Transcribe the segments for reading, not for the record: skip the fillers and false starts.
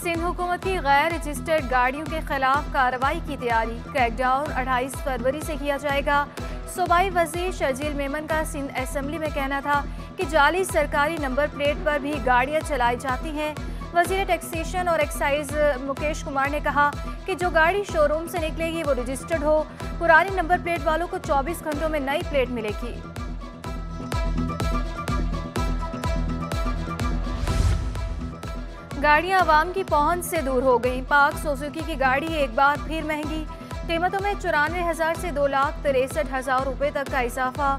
सिंध हुकूमत की गैर रजिस्टर्ड गाड़ियों के खिलाफ कार्रवाई की तैयारी। क्रैकडाउन 28 फरवरी से किया जाएगा। सूबाई वजीर शर्जील मेमन का सिंध असेंबली में कहना था कि जाली सरकारी नंबर प्लेट पर भी गाड़ियां चलाई जाती हैं। वजीर टैक्सेशन और एक्साइज मुकेश कुमार ने कहा कि जो गाड़ी शोरूम से निकलेगी वो रजिस्टर्ड हो। पुरानी नंबर प्लेट वालों को 24 घंटों में नई प्लेट मिलेगी। गाड़ियां आवाम की पहुंच से दूर हो गई। पाक सुजुकी की गाड़ी एक बार फिर महंगी। कीमतों में 94,000 से 2,63,000 रुपये तक का इजाफा।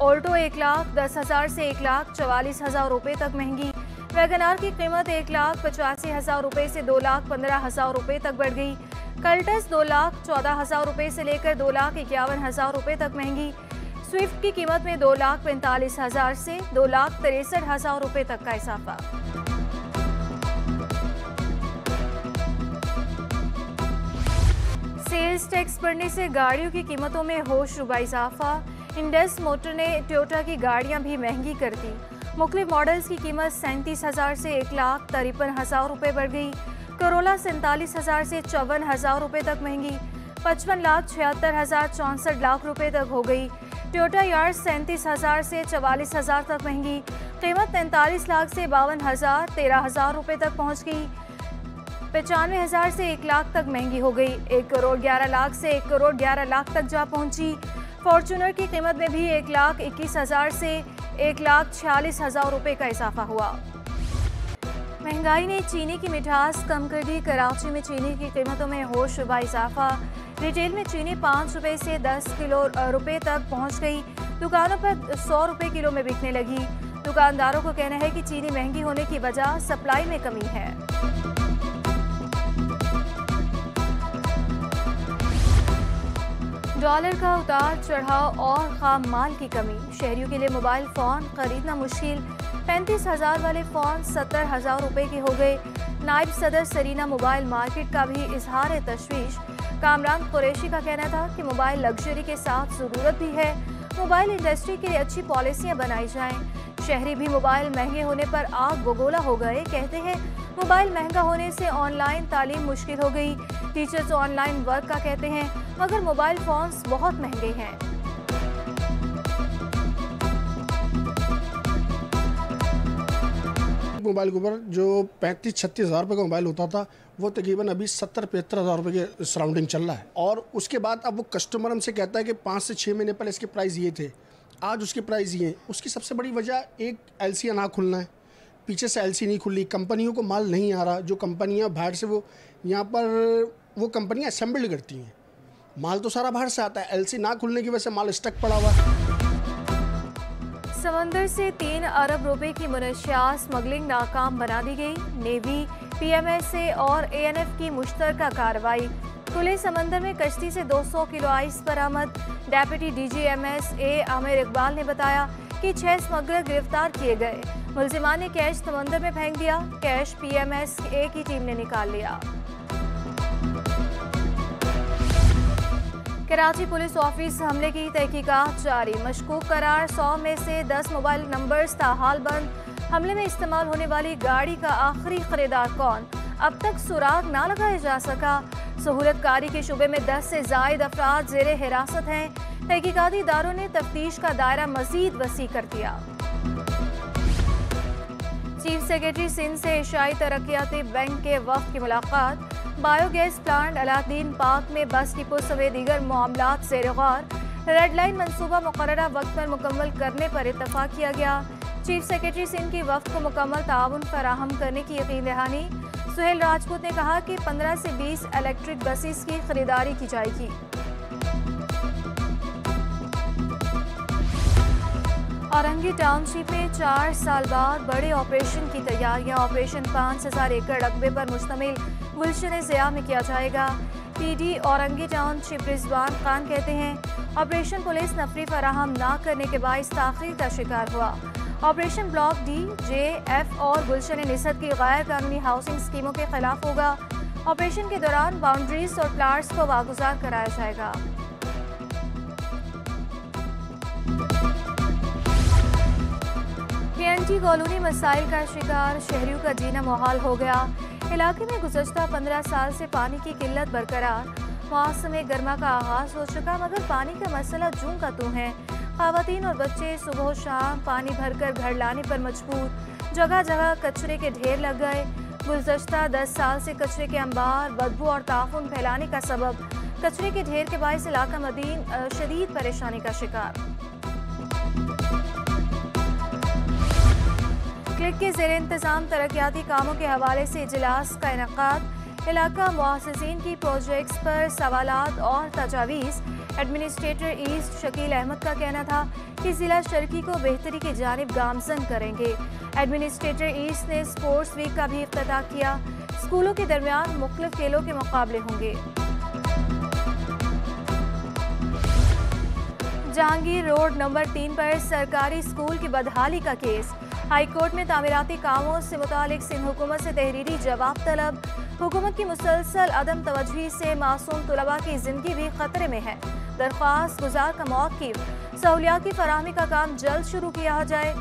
ऑल्टो 1,10,000 से 1,44,000 रुपये तक महंगी। वैगनार की कीमत 1,85,000 रुपये से 2,15,000 रुपये तक बढ़ गई। कल्टस 2,14,000 रुपये से लेकर 2,51,000 रुपये तक महंगी। स्विफ्ट की कीमत में 2,45,000 से 2,63,000 रुपये तक का इजाफा। सेल्स टैक्स बढ़ने से गाड़ियों की कीमतों में होशरुबा इजाफा। इंडस मोटर ने टोयोटा की गाड़ियां भी महंगी कर दी। मुख्तलिफ मॉडल्स की कीमत 37,000 से 1,53,000 रुपये बढ़ गई। करोला 47,000 से 54,000 रुपये तक महंगी। 55,76,064 लाख रुपये तक हो गई। टोयोटा यार्स 37,000 से 44,000 तक महंगी। कीमत 43 लाख से 52,000 13,000 रुपये तक पहुँच गई। 95,000 से 1 लाख तक महंगी हो गई। 1 करोड़ 11 लाख से 1 करोड़ 11 लाख तक जा पहुंची। फॉर्च्यूनर की कीमत में भी 1,21,000 से 1,46,000 रुपये का इजाफा हुआ। महंगाई ने चीनी की मिठास कम कर दी। कराची में चीनी की कीमतों में होशरुबा इजाफा। रिटेल में चीनी 5 रुपये से 10 रुपये तक पहुंच गई। दुकानों पर 100 रुपये किलो में बिकने लगी। दुकानदारों को कहना है कि चीनी महंगी होने की वजह सप्लाई में कमी है। डॉलर का उतार चढ़ाव और खाम माल की कमी। शहरियों के लिए मोबाइल फ़ोन खरीदना मुश्किल। 35,000 वाले फ़ोन 70,000 रुपये के हो गए। नायब सदर सरीना मोबाइल मार्केट का भी इजहार तशवीश। कामरान कुरैशी का कहना था कि मोबाइल लग्जरी के साथ ज़रूरत भी है। मोबाइल इंडस्ट्री के लिए अच्छी पॉलिसियाँ बनाई जाएँ। शहरी भी मोबाइल महंगे होने पर आग बगोला हो गए। कहते हैं मोबाइल महंगा होने से ऑनलाइन तालीम मुश्किल हो गई। टीचर्स ऑनलाइन वर्क का कहते हैं, मगर मोबाइल फ़ोन्स बहुत महंगे हैं। मोबाइल के ऊपर जो 35-36 हज़ार रुपये का मोबाइल होता था वो तकरीबन अभी 70-75 हज़ार रुपये के सराउंडिंग चल रहा है। और उसके बाद अब वो कस्टमर हमसे कहता है कि 5 से 6 महीने पहले इसके प्राइस ये थे, आज उसके प्राइस ये हैं। उसकी सबसे बड़ी वजह एक LC ना खुलना है। पीछे से LC नहीं खुली, कंपनियों को माल नहीं आ रहा। जो कंपनियां बाहर से वो यहाँ पर वो कंपनियां असेंबल्ड करती हैं, माल तो सारा बाहर से आता है। LC ना खुलने की वजह से माल स्टक पड़ा हुआ है। समंदर से 3 अरब रुपए की मुनशियात स्मगलिंग नाकाम बना दी गई। नेवी, PMSA और ANF की मुश्तरका कार्रवाई। खुले समंदर में कश्ती से 200 किलो आइस बरामद। Deputy DG MSA Aamir Iqbal ने बताया कि 6 स्मगलर गिरफ्तार किए गए। मुल्जिमान ने कैश समंदर में फेंक दिया। कैश PMSA की टीम ने निकाल लिया। कराची पुलिस ऑफिस हमले की तहकीकात जारी। मशकूक करार 100 में से 10 मोबाइल नंबर्स ताहाल बंद। हमले में इस्तेमाल होने वाली गाड़ी का आखिरी खरीदार कौन, अब तक सुराग ना लगाया जा सका। सहूलतकारी के शुबे में 10 से जायद अफराद ज़ेरे हिरासत हैं। तहकीकाती इदारों ने तफ्तीश का दायरा मजीद वसी कर दिया। चीफ सेक्रेटरी सिंध से एशियाई तरक्याती बैंक के वफ़द की मुलाकात। बायोगैस प्लांट अलाउद्दीन पार्क में बस डिपो समेत दीगर मामलात ज़ेर गौर। रेड लाइन मनसूबा मुकर्ररा वक्त पर मुकम्मल करने पर इत्तफाक किया गया। चीफ सेक्रेटरी सिंध की वफ़द को मुकम्मल ताउन फराहम करने की यकीन दहानी। सुहेल राजपूत ने कहा कि 15 से 20 इलेक्ट्रिक बसेस की खरीदारी की जाएगी। औरंगी टाउनशिप में 4 साल बाद बड़े ऑपरेशन की तैयारियां। ऑपरेशन 5,000 एकड़ रकबे पर मुश्तमिल गुलशन ज़िया में किया जाएगा। PD औरंगी टाउनशिप रिजवान खान कहते हैं ऑपरेशन पुलिस नफरी फराहम ना करने के बाइस ताख़ीर का शिकार हुआ। Operation block D, J, F और गुलशन निसत की गैर कानूनी हाउसिंग स्कीमों के खिलाफ होगा। ऑपरेशन के दौरान बाउंड्रीज और प्लाट्स को वागुजार कराया जाएगा। एंटी कॉलोनी मसाइल का शिकार, शहरियों का जीना मुहाल हो गया। इलाके में गुज़श्ता 15 साल से पानी की किल्लत बरकरार। मौसम गर्मा का आगाज हो चुका मगर पानी का मसला जूं का तूं है। ख़वातीन और बच्चे सुबह शाम पानी भरकर घर लाने पर मजबूर। जगह जगह कचरे के ढेर लग गए। गुज़श्ता 10 साल से कचरे के अंबार, बदबू और ताफुन फैलाने का सबब। कचरे के ढेर के बायस इलाका मदीन शदीद परेशानी का शिकार। क्लिक के ज़ेर इंतज़ाम तरक्याती कामों के हवाले से इजलास का इनेकाद। इलाका मुआसिसीन की प्रोजेक्ट्स पर सवालात और तजावीज़। एडमिनिस्ट्रेटर ईस्ट शकील अहमद का कहना था कि ज़िला शर्की को बेहतरी की जानिब गामजन करेंगे। एडमिनिस्ट्रेटर ईस्ट ने स्पोर्ट्स वीक का भी इफ्तिताह किया। स्कूलों के दरमियान मुख्तलिफ खेलों के मुकाबले होंगे। जहांगीर रोड नंबर 3 पर सरकारी स्कूल की बदहाली का केस। हाई कोर्ट में तामीराती कामों से मुतालिक सिंध हुकूमत से तहरीरी जवाब तलब। हुकूमत की मुसलसल अदम तवज्जुही से मासूम तलबा की जिंदगी भी खतरे में है। दरख्वास्त गुजार का मौक़िफ़, सहूलियात की फराहमी का काम जल्द शुरू किया जाए।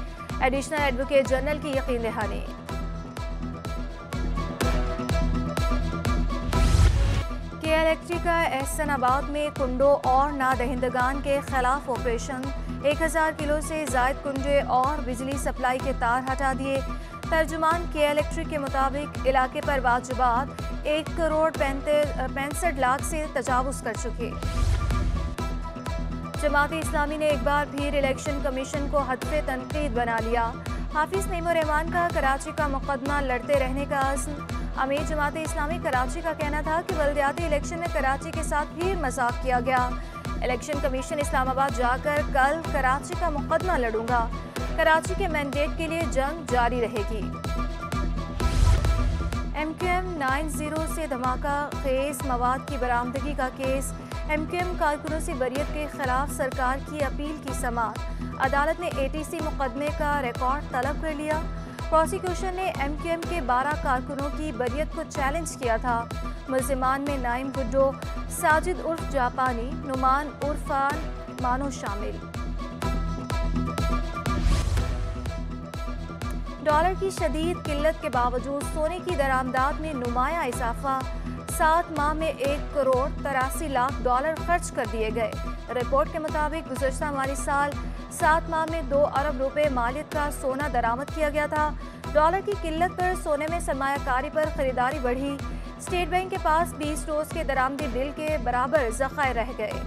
एडिशनल एडवोकेट जनरल की यकीन दहानी। इलेक्ट्रिका एहसनाबाद में कुंडों और नादहिंदगान के खिलाफ ऑपरेशन। 1000 किलो से जायद कुंडे और बिजली सप्लाई के तार हटा दिए। तर्जुमान के इलेक्ट्रिक के मुताबिक इलाके पर वाजिबात 1 करोड़ 65 लाख से तजावुज़ कर चुके। जमात इस्लामी ने एक बार फिर इलेक्शन कमीशन को हदफ़े तनकीद बना लिया। हाफिज़ नईमुर रहमान का कराची का मुकदमा लड़ते रहने का अज़्म। अमीर जमात इस्लामी कराची का कहना था कि बल्दियाती इलेक्शन में कराची के साथ फिर मजाक किया गया। इलेक्शन कमीशन इस्लामाबाद जाकर कल कराची का मुकदमा लड़ूंगा। कराची के मैंडेट के लिए जंग जारी रहेगी। MQM 90 से धमाका खेज मवाद की बरामदगी का केस। MQM कारकुनों से बरियत के खिलाफ सरकार की अपील की समाअत। अदालत ने ATC मुकदमे का रिकॉर्ड तलब कर लिया। प्रोसिक्यूशन ने MQM के 12 कारकुनों की बरियत को चैलेंज किया था। मुल्जिमान में नाइम गुड्डो, साजिद उर्फ जापानी, नुमान उर्फान मानो शामिल। डॉलर की शदीद किल्लत के बावजूद सोने की दरामदात में नुमाया इजाफा। 7 माह में 1 करोड़ 83 लाख डॉलर खर्च कर दिए गए। रिपोर्ट के मुताबिक गुज़श्ता माली साल 7 माह में 2 अरब रुपए मालियत का सोना दरामद किया गया था। डॉलर की किल्लत पर सोने में सरमायाकारी पर खरीदारी बढ़ी। स्टेट बैंक के पास 20 रोज के दरामदी बिल के बराबर ज़खायर रह गए।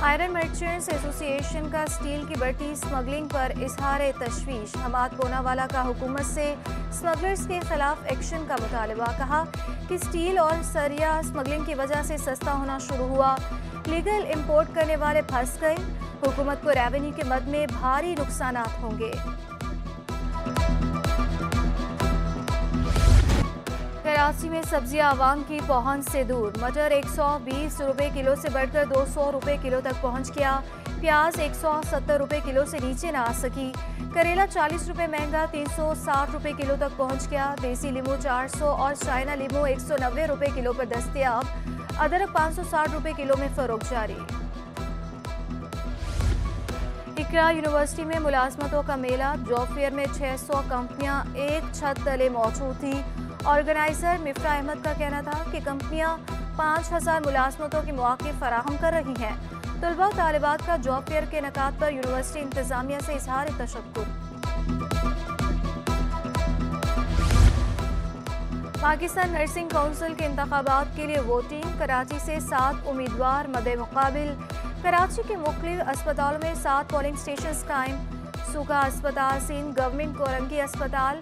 आयरन मर्चेंट्स एसोसिएशन का स्टील की बढ़ती स्मगलिंग पर इजहार तशवीश। हमाद पूनावाला का हुकूमत से स्मगलर्स के खिलाफ एक्शन का मुतालबा। कहा कि स्टील और सरिया स्मगलिंग की वजह से सस्ता होना शुरू हुआ। लीगल इंपोर्ट करने वाले फंस गए। हुकूमत को रेवेन्यू के मद में भारी नुकसानात होंगे। कराची में सब्जियां आवाम की पहुंच से दूर। मटर 120 रुपए किलो से बढ़कर 200 रुपए किलो तक पहुंच गया। प्याज 170 रुपए किलो से नीचे ना आ सकी। करेला 40 रुपए महंगा 360 रुपए किलो तक पहुंच गया। देसी लीमू 400 और चाइना लीमू 190 रुपए किलो पर दस्तयाब। अदरक 560 रुपए किलो में फरोख्त जारी। इकरा यूनिवर्सिटी में मुलाजमतों का मेला। जॉब फेयर में 600 कंपनियां एक छत तले मौजूद थी। ऑर्गेनाइजर मिफ्ता अहमद का कहना था कि कंपनियां 5000 मुलाजमतों के मौके फराहम कर रही हैं। तलबा तालिबात का जॉब फेयर के इनेकाद पर यूनिवर्सिटी इंतजामिया से इजहार तशक्कुर। पाकिस्तान नर्सिंग काउंसिल के इंतखाबात के लिए वोटिंग। कराची से 7 उम्मीदवार मद्दे मुकाबिल। कराची के मुख्तलिफ अस्पतालों में 7 पोलिंग स्टेशन कायम। सूखा अस्पताल, सिंध गवर्नमेंट कोरंगी अस्पताल।